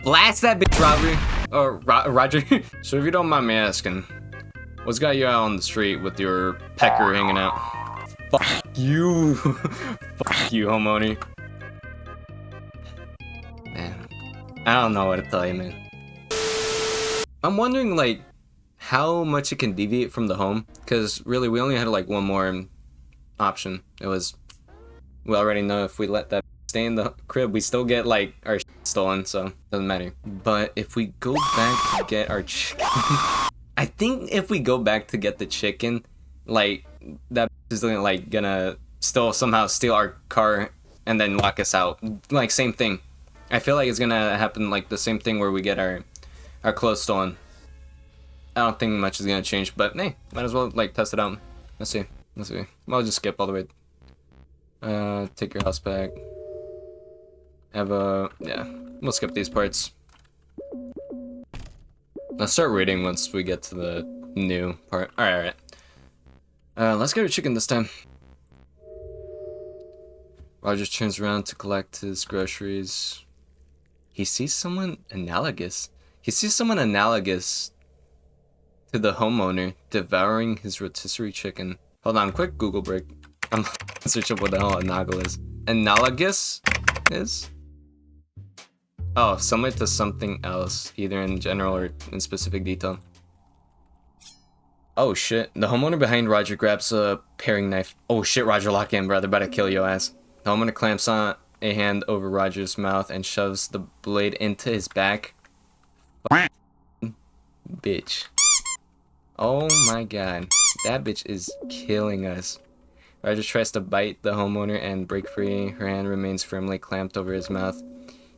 Blast that bitch, Roger. So if you don't mind me asking, what's got you out on the street with your pecker hanging out? Fuck you. Fuck you, homeowner. Man, I don't know what to tell you, man. I'm wondering, like, how much it can deviate from the home, because really we only had like one more option. It was, we already know if we let that stay in the crib, we still get like our stolen, so doesn't matter. But if we go back to get our chicken, I think if we go back to get the chicken, like that is gonna still somehow steal our car and then lock us out. Like same thing. I feel like it's gonna happen like the same thing where we get our clothes stolen. I don't think much is gonna change, but hey, might as well like test it out. Let's see. I'll just skip all the way. Take your house back. Yeah, we'll skip these parts. Let's start reading once we get to the new part. Alright. Let's get our chicken this time. Roger turns around to collect his groceries. He sees someone analogous. To the homeowner devouring his rotisserie chicken. Hold on, quick Google break. I'm searching up what the hell analogous is. Analogous is? Oh, similar to something else, either in general or in specific detail. Oh shit, the homeowner behind Roger grabs a paring knife. Oh shit, Roger, lock in, brother, about to kill your ass. The homeowner clamps on a hand over Roger's mouth and shoves the blade into his back. Bitch. Oh my god, that bitch is killing us. Roger tries to bite the homeowner and break free. Her hand remains firmly clamped over his mouth.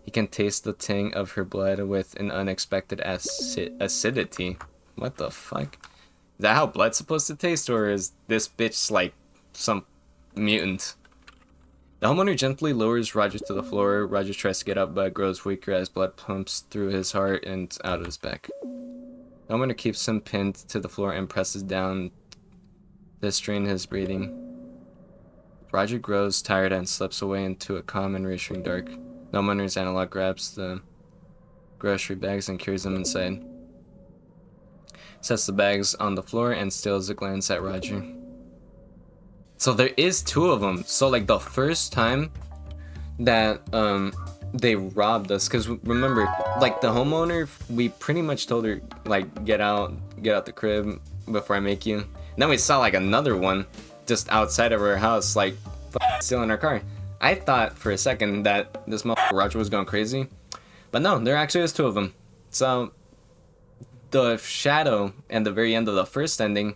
He can taste the tang of her blood with an unexpected acidity. What the fuck? Is that how blood's supposed to taste, or is this bitch like some mutant? The homeowner gently lowers Roger to the floor. Roger tries to get up but grows weaker as blood pumps through his heart and out of his back. The homeowner keeps him pinned to the floor and presses down to strain his breathing. Roger grows tired and slips away into a calm and reassuring dark. The homeowner's analog grabs the grocery bags and carries them inside. Sets the bags on the floor and steals a glance at Roger. So there is two of them. So like the first time that they robbed us, because remember, like the homeowner, we pretty much told her like get out the crib before I make you. And then we saw like another one just outside of her house, like stealing our car. I thought for a second that this motherfucker Roger was going crazy, but no, there actually is two of them. So the shadow and the very end of the first ending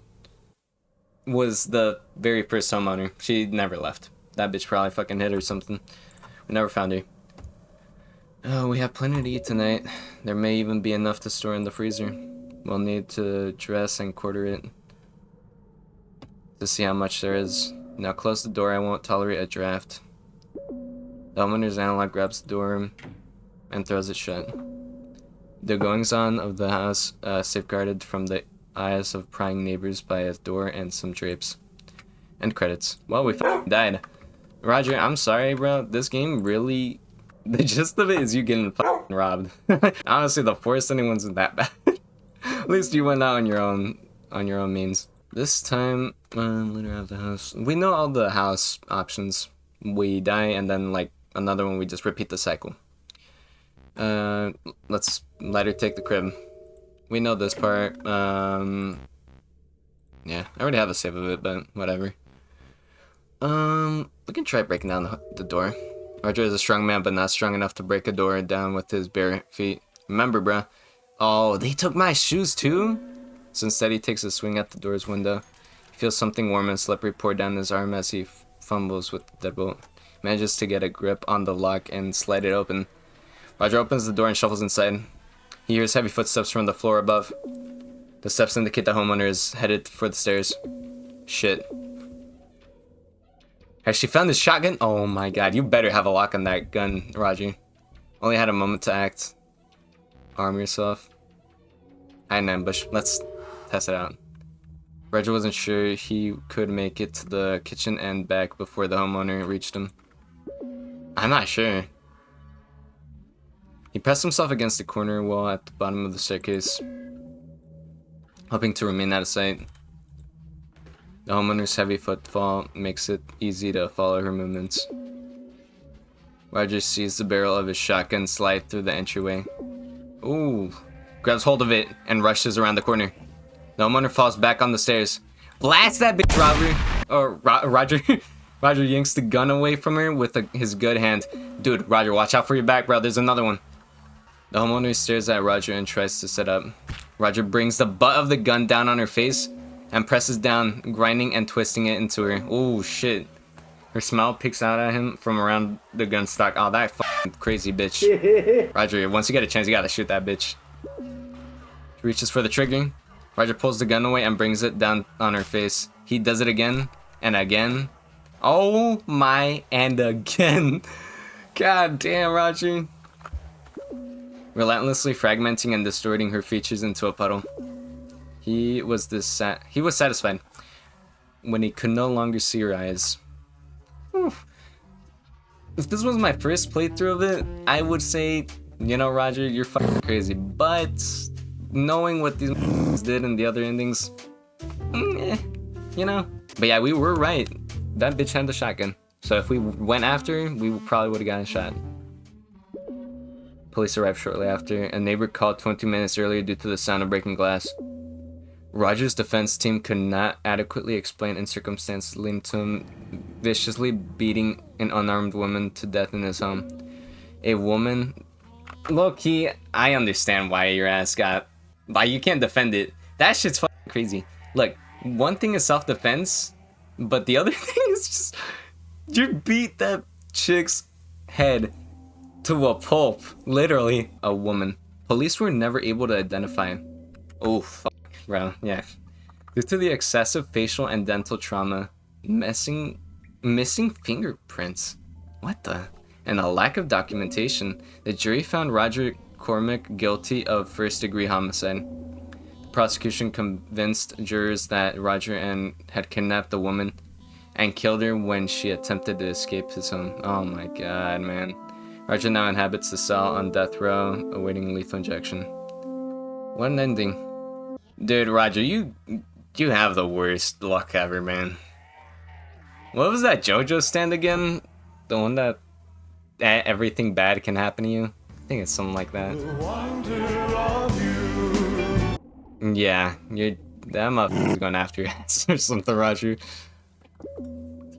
was the very first homeowner. She never left. That bitch probably fucking hid or something. We never found her. Oh, we have plenty to eat tonight. There may even be enough to store in the freezer. We'll need to dress and quarter it to see how much there is. Now close the door. I won't tolerate a draft. The homeowner's analog grabs the door and throws it shut. The goings-on of the house safeguarded from the eyes of prying neighbors by a door and some drapes. End credits. Well, we died. Roger, I'm sorry, bro. This game really... The gist of it is you getting robbed. Honestly, the force ending wasn't that bad. At least you went out on your own means. This time, leader of the house. We know all the house options. We die, and then like another one, we just repeat the cycle. Let's let her take the crib. We know this part. Yeah, I already have a save of it, but whatever. We can try breaking down the door. Roger is a strong man, but not strong enough to break a door down with his bare feet. Remember, bruh. Oh, they took my shoes too? So instead, he takes a swing at the door's window. He feels something warm and slippery pour down his arm as he fumbles with the deadbolt. Manages to get a grip on the lock and slide it open. Roger opens the door and shuffles inside. He hears heavy footsteps from the floor above. The steps indicate the homeowner is headed for the stairs. Shit. Has she found his shotgun? Oh my god, you better have a lock on that gun, Roger. Only had a moment to act. Arm yourself. Hide an ambush. Let's test it out. Roger wasn't sure he could make it to the kitchen and back before the homeowner reached him. I'm not sure. He pressed himself against the corner wall at the bottom of the staircase, hoping to remain out of sight. The homeowner's heavy footfall makes it easy to follow her movements. Roger sees the barrel of his shotgun slide through the entryway. Ooh. Grabs hold of it and rushes around the corner. The homeowner falls back on the stairs. Blast that bitch, Roger. Roger yanks the gun away from her with his good hand. Dude, Roger, watch out for your back, bro. There's another one. The homeowner stares at Roger and tries to sit up. Roger brings the butt of the gun down on her face and presses down, grinding and twisting it into her. Oh shit. Her smile peeks out at him from around the gun stock. Oh, that fucking crazy bitch. Roger, once you get a chance, you gotta shoot that bitch. She reaches for the trigger. Roger pulls the gun away and brings it down on her face. He does it again and again. Oh my, and again. God damn, Roger. Relentlessly fragmenting and distorting her features into a puddle. He was satisfied when he could no longer see her eyes. Whew. If this was my first playthrough of it, I would say, you know, Roger, you're fucking crazy. But knowing what these did in the other endings, you know. But yeah, we were right. That bitch had the shotgun. So if we went after her, we probably would have gotten shot. Police arrived shortly after. A neighbor called 20 minutes earlier due to the sound of breaking glass. Roger's defense team could not adequately explain in circumstances leading to him viciously beating an unarmed woman to death in his home. A woman... Low-key, I understand why your ass got... Why you can't defend it. That shit's fucking crazy. Look, one thing is self-defense, but the other thing is just... You beat that chick's head to a pulp. Literally. A woman. Police were never able to identify. Oh, fuck, bro. Yeah. Due to the excessive facial and dental trauma, missing fingerprints. What the? And a lack of documentation, the jury found Roger Cormack guilty of first-degree homicide. The prosecution convinced jurors that Roger had kidnapped the woman and killed her when she attempted to escape his home. Oh my god, man. Roger now inhabits the cell on death row, awaiting lethal injection. What an ending. Dude, Roger, you have the worst luck ever, man. What was that JoJo stand again? The one that everything bad can happen to you? I think it's something like that. Yeah, that motherfucker's going after your ass or something, Roger.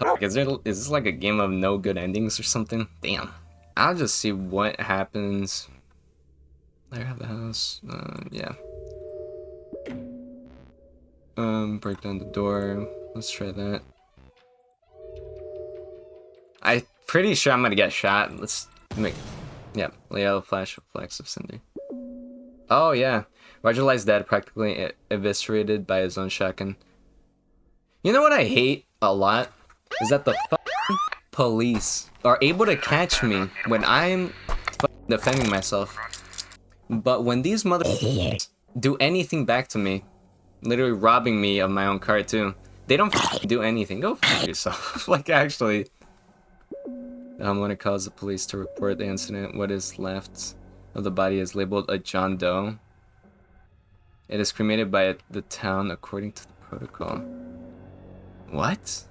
Fuck, is this like a game of no good endings or something? Damn. I'll just see what happens. There, have the house. Yeah. Break down the door. Let's try that. I'm pretty sure I'm gonna get shot. Let's make... Yeah, yellow flash reflects of cinder. Oh, yeah. Roger lies dead, practically eviscerated by his own shotgun. You know what I hate a lot? Is that the police are able to catch me when I'm defending myself. But when these motherfuckers do anything back to me, literally robbing me of my own car too, they don't do anything. Go fuck yourself. Like, actually. The homeowner calls the police to report the incident. What is left of the body is labeled a John Doe. It is cremated by the town according to the protocol. What?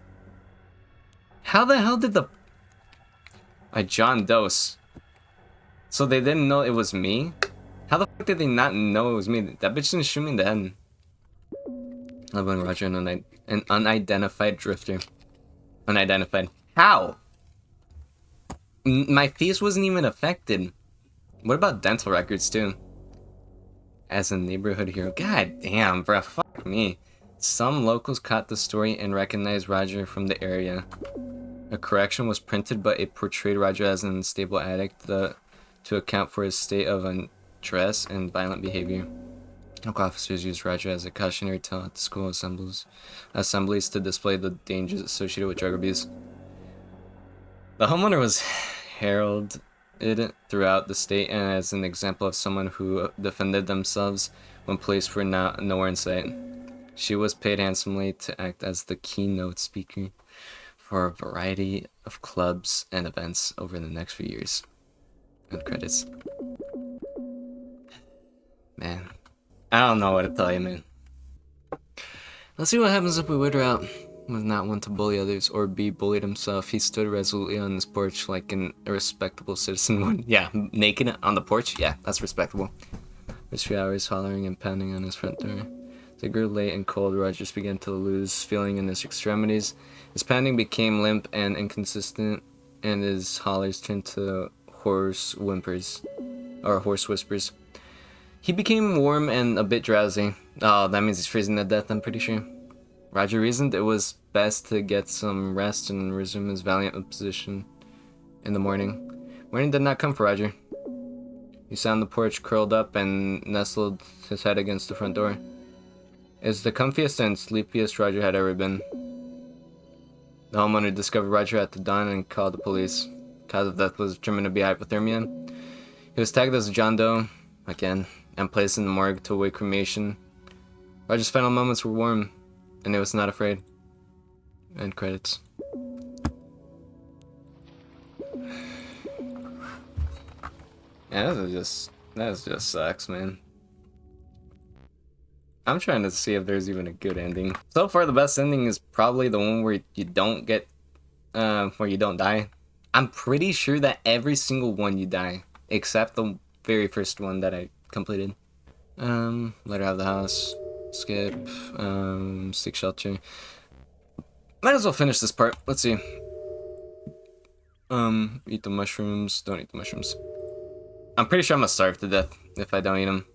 How the hell did a John Doe? So they didn't know it was me? How the fuck did they not know it was me? That bitch didn't shoot me in the head. Levelin Roger, an unidentified drifter. Unidentified. How? My face wasn't even affected. What about dental records too? As a neighborhood hero. God damn, bruh. Fuck me. Some locals caught the story and recognized Roger from the area. A correction was printed, but it portrayed Roger as an unstable addict to account for his state of undress and violent behavior. Local officers used Roger as a cautionary tale at the school assemblies to display the dangers associated with drug abuse. The homeowner was heralded throughout the state and as an example of someone who defended themselves when police were nowhere in sight. She was paid handsomely to act as the keynote speaker for a variety of clubs and events over the next few years. End credits. I don't know what to tell you, man. Let's see what happens if we wait her out. Was not one to bully others or be bullied himself. He stood resolutely on his porch like an irrespectable citizen would. Yeah, naked on the porch? Yeah, that's respectable. For 3 hours, hollering and pounding on his front door. As it grew late and cold, Rogers began to lose feeling in his extremities. His pounding became limp and inconsistent, and his hollers turned to hoarse whimpers. Or hoarse whispers. He became warm and a bit drowsy. Oh, that means he's freezing to death, I'm pretty sure. Roger reasoned it was best to get some rest and resume his valiant position in the morning. Morning did not come for Roger. He sat on the porch, curled up, and nestled his head against the front door. It was the comfiest and sleepiest Roger had ever been. The homeowner discovered Roger at the dawn and called the police. Cause of death was determined to be hypothermia. He was tagged as John Doe, again, and placed in the morgue to await cremation. Roger's final moments were warm, and he was not afraid. End credits. Yeah, that just sucks, man. I'm trying to see if there's even a good ending. So far, the best ending is probably the one where you don't get, where you don't die. I'm pretty sure that every single one you die, except the very first one that I completed. Let her have the house. Skip. Seek shelter. Might as well finish this part. Let's see. Eat the mushrooms. Don't eat the mushrooms. I'm pretty sure I'm gonna starve to death if I don't eat them.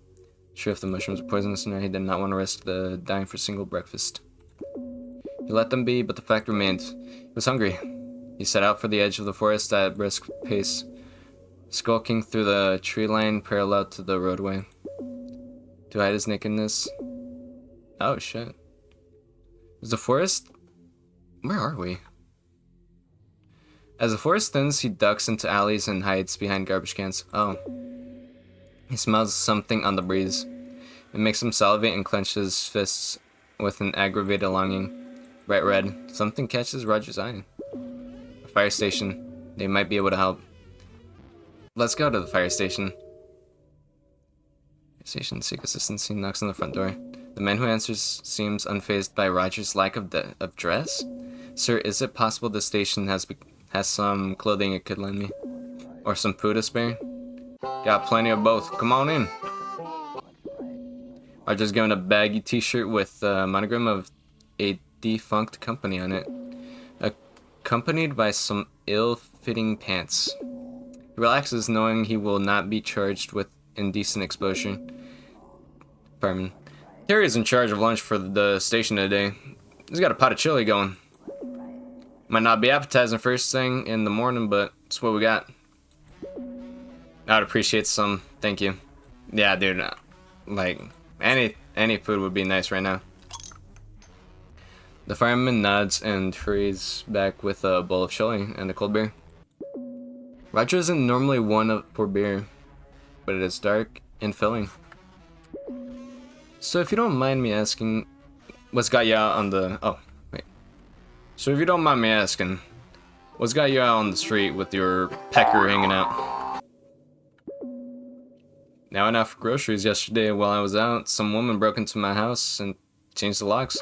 Sure, if the mushrooms are poisonous, he did not want to risk the dying for a single breakfast. He let them be, but the fact remained. He was hungry. He set out for the edge of the forest at brisk pace, skulking through the tree line parallel to the roadway. To hide his nakedness. Oh shit. Is the forest? Where are we? As the forest thins, he ducks into alleys and hides behind garbage cans. Oh. He smells something on the breeze. It makes him salivate and clench his fists with an aggravated longing. Bright red. Something catches Roger's eye. A fire station. They might be able to help. Let's go to the fire station. Station, seek assistance. He knocks on the front door. The man who answers seems unfazed by Roger's lack of dress. Sir, is it possible the station has some clothing it could lend me? Or some food to spare? Got plenty of both. Come on in. Roger's given a baggy t-shirt with a monogram of a defunct company on it, accompanied by some ill-fitting pants. He relaxes, knowing he will not be charged with indecent exposure. Fireman. Terry's in charge of lunch for the station today. He's got a pot of chili going. Might not be appetizing first thing in the morning, but it's what we got. I'd appreciate some, thank you. Yeah, dude, like, any food would be nice right now. The fireman nods and hurries back with a bowl of chili and a cold beer. Roger isn't normally one for beer, but it is dark and filling. So if you don't mind me asking, what's got you out on the... Oh, wait. So if you don't mind me asking, what's got you out on the street with your pecker hanging out? Now I went out for groceries yesterday. While I was out, some woman broke into my house and changed the locks.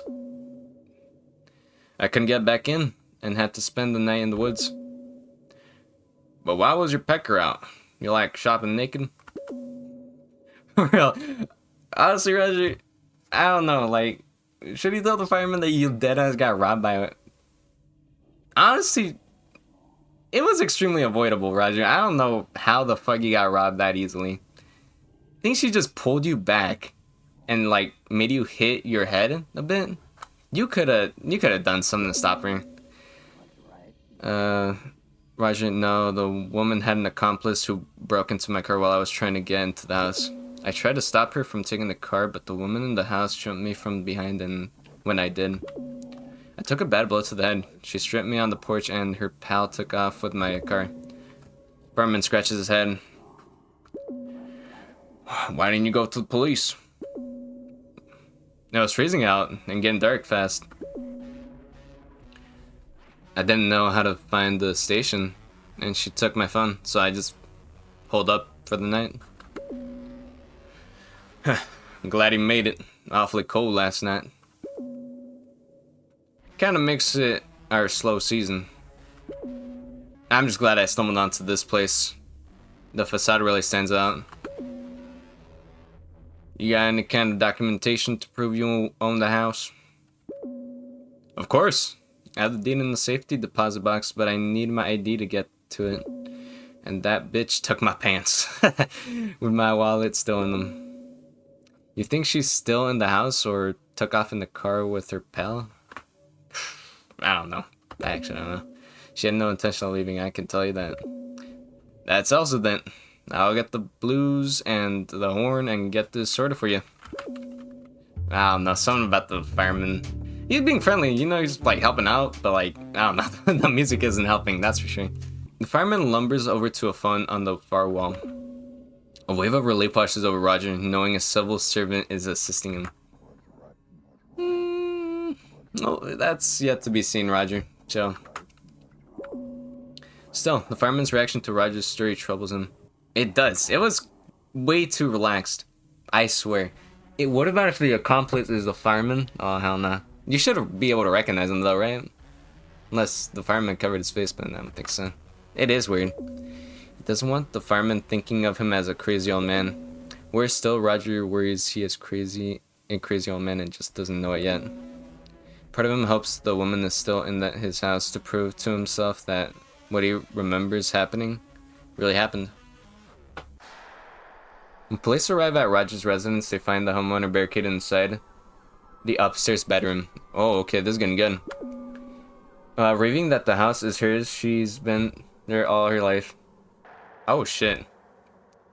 I couldn't get back in and had to spend the night in the woods. But why was your pecker out? You like shopping naked? For real. Honestly, Roger, I don't know, like, should he tell the fireman that you deadass got robbed by it? Honestly, it was extremely avoidable, Roger. I don't know how the fuck you got robbed that easily. I think she just pulled you back and, like, made you hit your head a bit. You could have done something to stop her. Roger, no, the woman had an accomplice who broke into my car while I was trying to get into the house. I tried to stop her from taking the car, but the woman in the house jumped me from behind, and when I did, I took a bad blow to the head. She stripped me on the porch, and her pal took off with my car. Fireman scratches his head. Why didn't you go to the police? It was freezing out and getting dark fast. I didn't know how to find the station, and she took my phone, so I just pulled up for the night. I'm glad he made it. Awfully cold last night. Kinda makes it our slow season. I'm just glad I stumbled onto this place. The facade really stands out. You got any kind of documentation to prove you own the house? Of course. I have the deed in the safety deposit box, but I need my ID to get to it. And that bitch took my pants. With my wallet still in them. You think she's still in the house or took off in the car with her pal? I don't know. I actually don't know. She had no intention of leaving, I can tell you that. That's also then. I'll get the blues and the horn and get this sorted for you. I don't know, something about the fireman. He's being friendly, you know, he's like helping out, but like, I don't know, the music isn't helping, that's for sure. The fireman lumbers over to a phone on the far wall. A wave of relief washes over Roger, knowing a civil servant is assisting him. Oh, that's yet to be seen, Roger. Chill. Still, the fireman's reaction to Roger's story troubles him. It does. It was way too relaxed. I swear. What about if the accomplice is the fireman? Oh, hell no. You should be able to recognize him though, right? Unless the fireman covered his face, but I don't think so. It is weird. He doesn't want the fireman thinking of him as a crazy old man. Worse still, Roger worries he is crazy old man and just doesn't know it yet. Part of him hopes the woman is still in his house to prove to himself that what he remembers happening really happened. When police arrive at Roger's residence, they find the homeowner barricaded inside the upstairs bedroom. Oh, okay, this is getting good. Raving that the house is hers, she's been there all her life. Oh shit.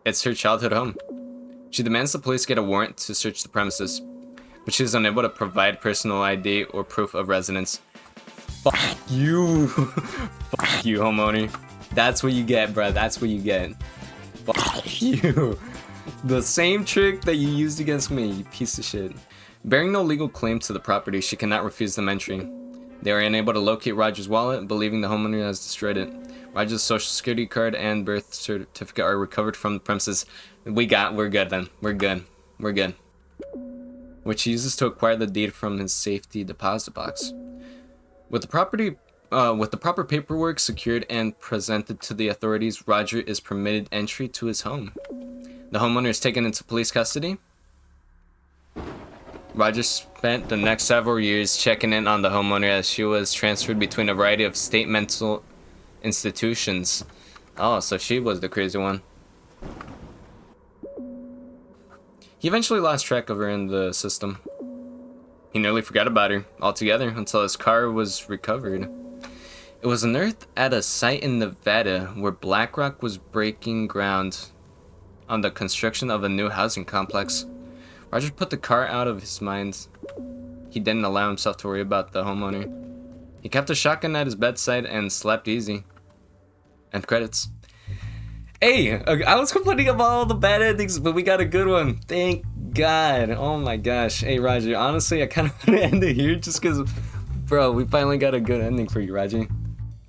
It's her childhood home. She demands the police get a warrant to search the premises, but she is unable to provide personal ID or proof of residence. Fuck you. Fuck you, homeowner. That's what you get, bruh. That's what you get. Fuck you. The same trick that you used against me, you piece of shit. Bearing no legal claim to the property, she cannot refuse them entry. They are unable to locate Roger's wallet, believing the homeowner has destroyed it. Roger's social security card and birth certificate are recovered from the premises. We're good then. We're good. Which he uses to acquire the deed from his safety deposit box. With the proper paperwork secured and presented to the authorities, Roger is permitted entry to his home. The homeowner is taken into police custody. Roger spent the next several years checking in on the homeowner as she was transferred between a variety of state mental institutions. Oh, so she was the crazy one. He eventually lost track of her in the system. He nearly forgot about her altogether until his car was recovered. It was unearthed at a site in Nevada where BlackRock was breaking ground on the construction of a new housing complex. Roger put the car out of his mind. He didn't allow himself to worry about the homeowner. He kept a shotgun at his bedside and slept easy. End credits. Hey, I was complaining about all the bad endings, but we got a good one. Thank God. Oh my gosh. Hey, Roger, honestly, I kind of want to end it here just because, bro, we finally got a good ending for you, Roger.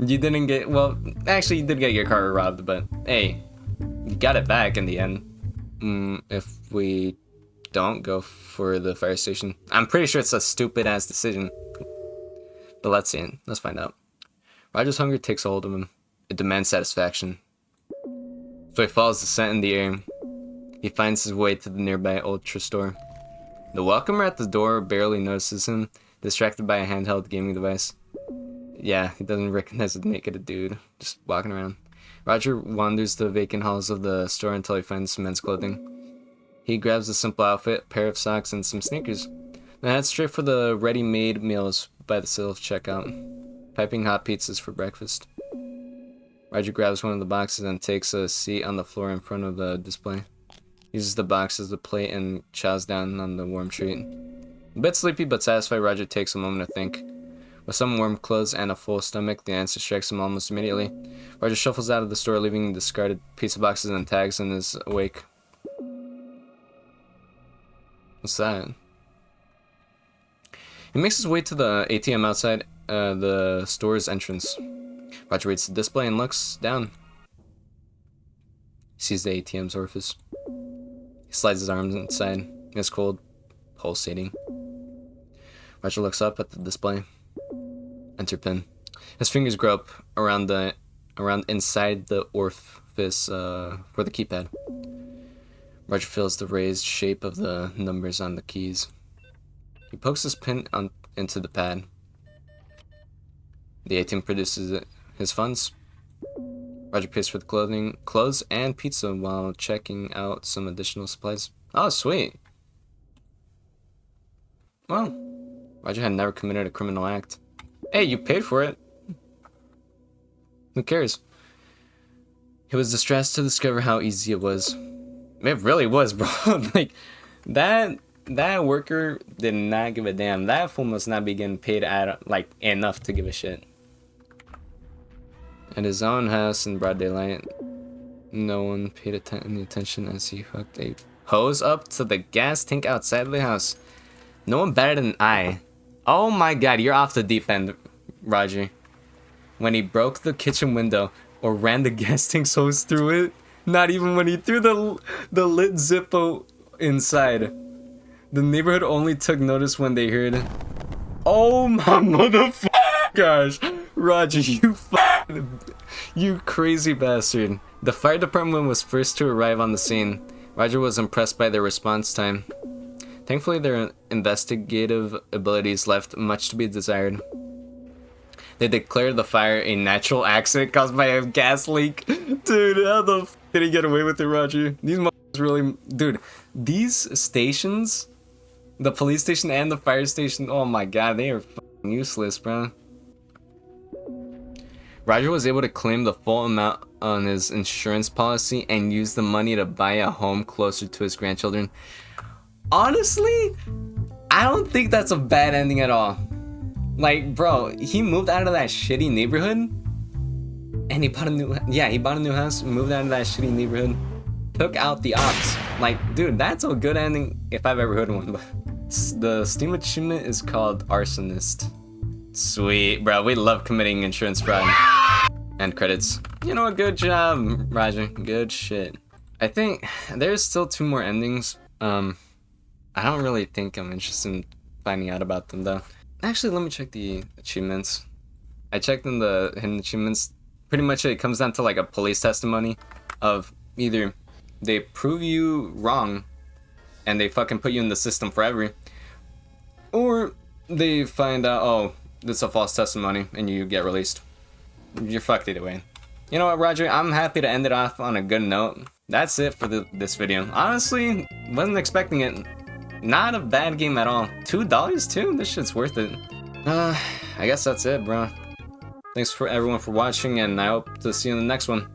You didn't get, well, actually, you did get your car robbed, but hey, you got it back in the end. If we don't go for the fire station, I'm pretty sure it's a stupid-ass decision. But let's see. Let's find out. Roger's hunger takes a hold of him. It demands satisfaction. So he follows the scent in the air. He finds his way to the nearby Ultra store. The welcomer at the door barely notices him, distracted by a handheld gaming device. Yeah, he doesn't recognize the naked dude, just walking around. Roger wanders the vacant halls of the store until he finds some men's clothing. He grabs a simple outfit, a pair of socks, and some sneakers. Then heads straight for the ready-made meals by the self-checkout. Piping hot pizzas for breakfast. Roger grabs one of the boxes and takes a seat on the floor in front of the display. He uses the box as a plate and chows down on the warm treat. A bit sleepy but satisfied, Roger takes a moment to think. With some warm clothes and a full stomach, the answer strikes him almost immediately. Roger shuffles out of the store, leaving discarded pizza boxes and tags in his wake. What's that? He makes his way to the ATM outside the store's entrance. Roger reads the display and looks down. He sees the ATM's orifice. He slides his arms inside. It's cold, pulsating. Roger looks up at the display. Enter pin. His fingers grow up around inside the orifice for the keypad. Roger feels the raised shape of the numbers on the keys. He pokes his pin into the pad. The ATM produces his funds. Roger pays for the clothes, and pizza while checking out some additional supplies. Oh, sweet. Well, Roger had never committed a criminal act. Hey, you paid for it. Who cares? He was distressed to discover how easy it was. It really was, bro. Like, that worker did not give a damn. That fool must not be getting paid enough to give a shit. At his own house in broad daylight, no one paid any attention as he hooked a hose up to the gas tank outside the house. No one batted an eye. Oh my god, you're off the deep end, Roger. When he broke the kitchen window or ran the gas tank's hose through it, not even when he threw the lit Zippo inside. The neighborhood only took notice when they heard, "Oh my motherfucker, gosh, Roger, you crazy bastard." The fire department was first to arrive on the scene. Roger was impressed by their response time. Thankfully, their investigative abilities left much to be desired. They declared the fire a natural accident caused by a gas leak. Dude, how the f did he get away with it, Roger? These motherfuckers really... Dude, these stations, the police station and the fire station, oh my god, they are f***ing useless, bro. Roger was able to claim the full amount on his insurance policy and use the money to buy a home closer to his grandchildren. Honestly, I don't think that's a bad ending at all. Like, bro, he moved out of that shitty neighborhood and he bought a new house, moved out of that shitty neighborhood, took out the ops. Like, dude, that's a good ending if I've ever heard one. The Steam achievement is called Arsonist. Sweet, bro, we love committing insurance fraud. And credits. You know what, good job, Roger, good shit. I think there's still 2 more endings. I don't really think I'm interested in finding out about them though. Actually, let me check the achievements. I checked in the hidden achievements. Pretty much it comes down to like a police testimony of either they prove you wrong and they fucking put you in the system forever, or they find out, oh, this is a false testimony and you get released. You're fucked either way. You know what, Roger? I'm happy to end it off on a good note. That's it for this video. Honestly, wasn't expecting it. Not a bad game at all. $2 too? This shit's worth it. I guess that's it, bro. Thanks for everyone for watching, and I hope to see you in the next one.